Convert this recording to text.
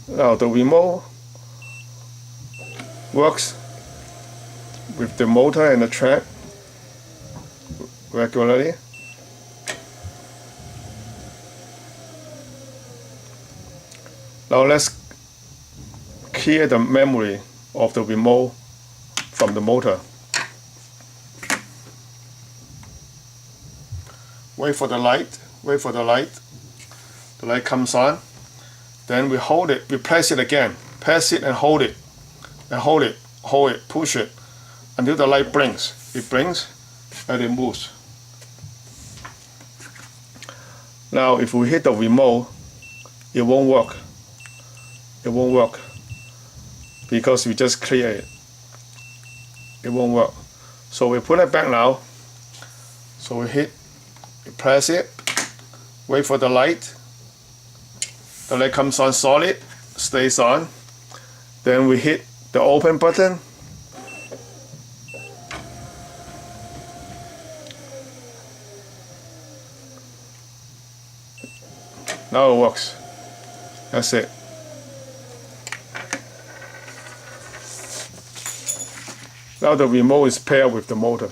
Now the remote works with the motor and the track regularly. Now let's clear the memory of the remote from the motor. Wait for the light, the light comes on, then we hold it, we press it again, press it and hold it, push it until the light blinks. It blinks and it moves. Now if we hit the remote, it won't work. It won't work because we just clear it. It won't work. So we put it back now. So we press it, wait for the light. The light comes on solid, stays on. Then we hit the open button. Now it works. That's it. Now the remote is paired with the motor.